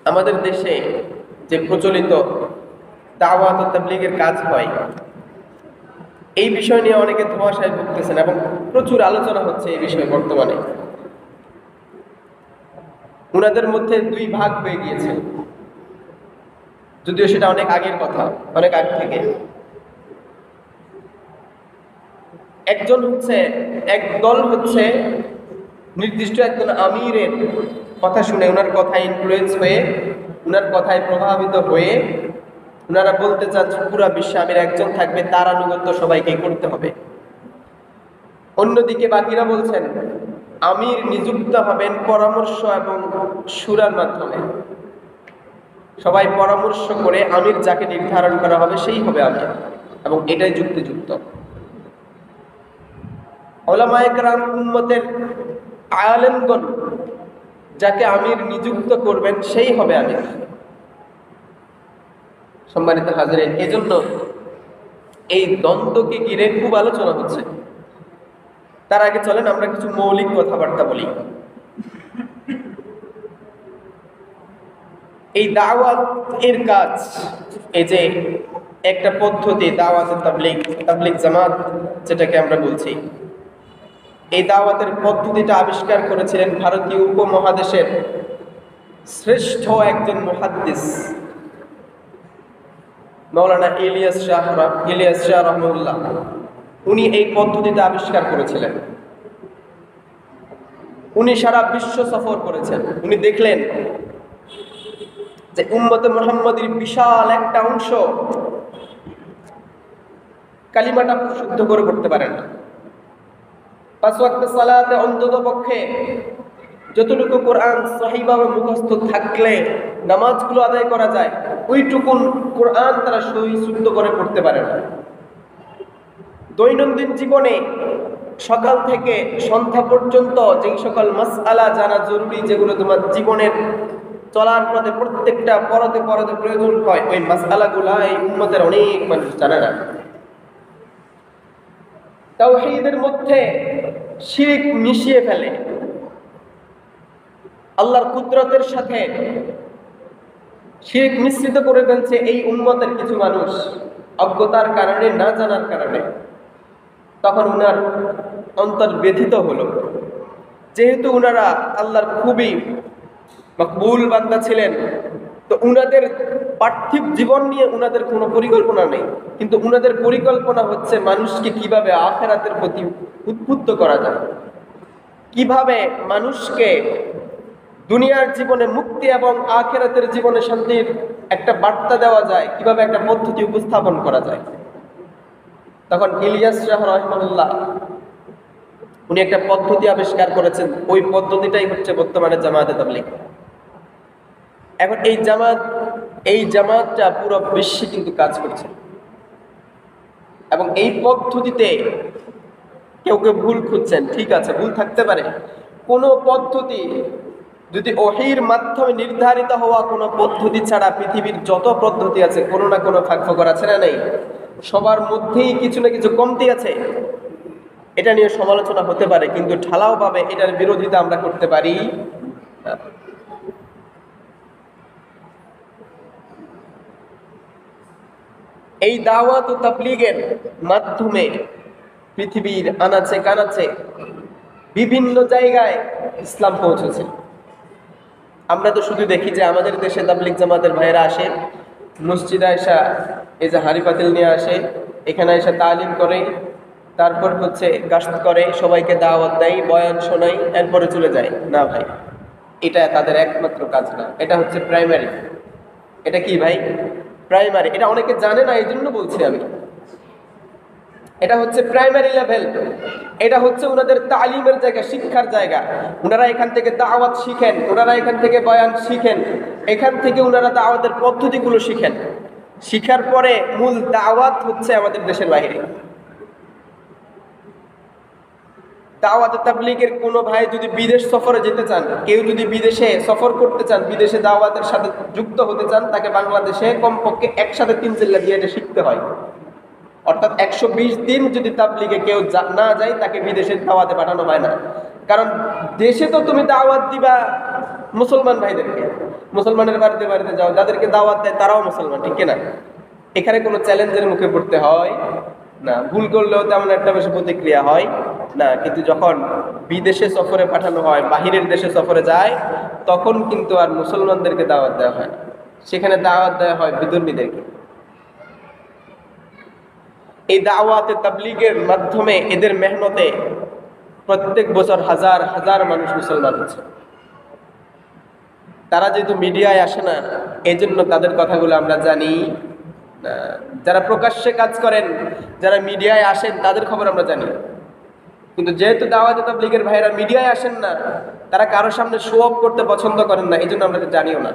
আমাদের দেশে যে প্রচলিত দাওয়াত ও তাবলীগের কাজ হয়, এই বিষয় নিয়ে অনেকে ধোঁয়াশায় ভুগতেছেন এবং প্রচুর আলোচনা হচ্ছে এই বিষয়ে বর্তমানে। উনাদের মধ্যে দুই ভাগ হয়ে গিয়েছে, যদিও সেটা অনেক আগের কথা, অনেক আগ থেকে। এক দল হচ্ছে নির্দিষ্ট একজন আমিরের কথা শুনে, ওনার কথায় ইনফ্লুয়েন্স হয়ে, ওনার কথায় প্রভাবিত হয়ে ওনারা বলতে চান পুরা বিশ্বে আমির একজন থাকবে, তার আনুগত্য সবাইকে করতে হবে। অন্যদিকে বাকিরা বলছেন আমির নিযুক্ত হবেন পরামর্শ এবং সুরার মাধ্যমে। সবাই পরামর্শ করে আমির যাকে নির্ধারণ করা হবে সেই হবে আমির, এবং এটাই যুক্তিযুক্ত। উলামায়ে কেরাম, উম্মতের আলেমগণ যাকে আমির নিযুক্ত করবেন সেই হবে আমির। সম্মানিত হাজিরিন, এজন্য এই দ্বন্দ্বকে ঘিরে খুব আলোচনা হচ্ছে। তার আগে চলেন আমরা কিছু মৌলিক কথাবার্তা বলি। এই দাওয়াত এর কাজ, এই যে একটা পদ্ধতি দাওয়াত তাবলীগ জামাত যেটাকে আমরা বলছি, এই দাওয়াতের পদ্ধতিটা আবিষ্কার করেছিলেন ভারতীয় উপমহাদেশের শ্রেষ্ঠ একজন মুহাদ্দিস মাওলানা ইলিয়াস শাহ রহমাতুল্লাহ। উনি এই পদ্ধতিটা আবিষ্কার করেছিলেন। উনি সারা বিশ্ব সফর করেছেন। উনি দেখলেন যে উম্মতে মুহাম্মাদীর বিশাল একটা অংশ কালিমাটা শুদ্ধ করে পড়তে পারে না। 5 ওয়াক্ত সালাতে অন্তত পক্ষে যতটুকু কোরআন সহিভাবে মুখস্থ থাকলে নামাজগুলো আদায় করা যায়, ওইটুকুন কোরআন তারা সহি শুদ্ধ করে পড়তে পারে না। দৈনন্দিন জীবনে সকাল থেকে সন্ধ্যা পর্যন্ত যে সকল মাসআলা জানা জরুরি, যেগুলো তোমার জীবনের চলার পথে প্রত্যেকটা পরতে পরতে প্রয়োজন হয়, ওই মাসআলাগুলা এই উম্মতের অনেক মানুষ জানে না। তাওহীদের মধ্যে শিরক মিশিয়ে ফেলে, আল্লাহর কুদরতের সাথে শিরক মিশ্রিত করে ফেলছে এই উম্মতের কিছু মানুষ, অজ্ঞতার কারণে, না জানার কারণে। তখন উনার অন্তর ব্যথিত হলো। যেহেতু উনারা আল্লাহর খুবই মকবুল বান্দা ছিলেন, তো উনাদের পার্থিব জীবন নিয়ে উনাদের কোনো পরিকল্পনা নেই, কিন্তু উনাদের পরিকল্পনা হচ্ছে মানুষকে কিভাবে আখিরাতের প্রতি উদ্বুদ্ধ করা যায়, কিভাবে মানুষকে দুনিয়ার জীবনে মুক্তি এবং আখিরাতের জীবনে শান্তির একটা বার্তা দেওয়া যায়, কিভাবে একটা পদ্ধতি উপস্থাপন করা যায়। তখন ইলিয়াস শাহ রহমাতুল্লাহ উনি একটা পদ্ধতি আবিষ্কার করেছেন। ওই পদ্ধতিটাই হচ্ছে বর্তমানে জামায়াতে তাবলীগ। এখন এই জামাতটা পুরো বিশ্বে কিন্তু কাজ করছে, এবং এই পদ্ধতিতে কেউ কেউ ভুল খুঁজছেন। ঠিক আছে, ভুল থাকতে পারে। কোনো পদ্ধতি যদি ওহীর মাধ্যমে নির্ধারিত হওয়া কোনো পদ্ধতি ছাড়া পৃথিবীর যত পদ্ধতি আছে, কোনো না কোনো ফাঁকফোকর আছে না নেই? সবার মধ্যেই কিছু না কিছু কমতি আছে। এটা নিয়ে সমালোচনা হতে পারে, কিন্তু ঢালাওভাবে এটার বিরোধিতা আমরা করতে পারি না। এই দাওয়াত ও তাবলীগের মাধ্যমে পৃথিবীর আনাচে কানাচে বিভিন্ন জায়গায় ইসলাম পৌঁছেছে। আমরা তো শুধু দেখি যে আমাদের দেশে তাবলীগ জামাতের ভাইয়েরা আসে, মসজিদে আসা এই যে হাঁড়ি পাতিল নিয়ে আসে, এখানে এসে তালিম করে, তারপর হচ্ছে গাস্ত করে, সবাইকে দাওয়াত দেয়, বয়ান শোনায়, এরপরে চলে যায়। না ভাই, এটা তাদের একমাত্র কাজ না। এটা হচ্ছে প্রাইমারি। এটা কি ভাই? প্রাইমারি। এটা অনেকে জানে না, এই জন্য বলছি আমি। এটা হচ্ছে প্রাইমারি লেভেল। এটা হচ্ছে ওনাদের তালিমের জায়গা, শিক্ষার জায়গা। ওনারা এখান থেকে দাওয়াত শিখেন, ওনারা এখান থেকে বয়ান শিখেন, এখান থেকে ওনারা দাওয়াতের পদ্ধতিগুলো শিখেন। শিখার পরে মূল দাওয়াত হচ্ছে আমাদের দেশের বাইরে। দাওয়াতে তাবলীগের কোনো ভাই যদি বিদেশ সফরে যেতে চান, কেউ যদি বিদেশে সফর করতে চান, বিদেশে দাওয়াতের সাথে যুক্ত হতে চান, তাকে বাংলাদেশে কমপক্ষে একসাথে 3 চিল্লা দিয়ে এটা শিখতে হয়। অর্থাৎ 120 দিন যদি তাবলীগে কেউ না যায়, তাকে বিদেশের দাওয়াতে পাঠানো হয় না। কারণ দেশে তো তুমি দাওয়াত দিবা মুসলমান ভাইদেরকে, মুসলমানের বাড়িতে বাড়িতে যাও, যাদেরকে দাওয়াত দেয় তারাও মুসলমান, ঠিক কিনা? এখানে কোনো চ্যালেঞ্জের মুখে পড়তে হয় না, ভুল করলেও তেমন একটা বেশি প্রতিক্রিয়া হয় না। কিন্তু যখন বিদেশে সফরে পাঠানো হয়, বাহিরের দেশে সফরে যায়, তখন কিন্তু আর মুসলমানদেরকে দাওয়াত দেওয়া হয় না, সেখানে দাওয়াত দেওয়া হয় বিধর্মীদেরকে। এই দাওয়াতে তাবলীগের মাধ্যমে এদের মেহনতে প্রত্যেক বছর হাজার হাজার মানুষ মুসলমান হচ্ছে। তারা যেহেতু মিডিয়ায় আসে না, এই জন্য তাদের কথাগুলো আমরা জানি না। যারা প্রকাশ্যে কাজ করেন, যারা মিডিয়ায় আসেন, তাদের খবর আমরা জানি। কিন্তু যেহেতু দাওয়াতে তাবলীগের ভাইরা মিডিয়ায় আসেন না, তারা কারোর সামনে শো অফ করতে পছন্দ করেন না, এই জন্য আমরা জানিও না।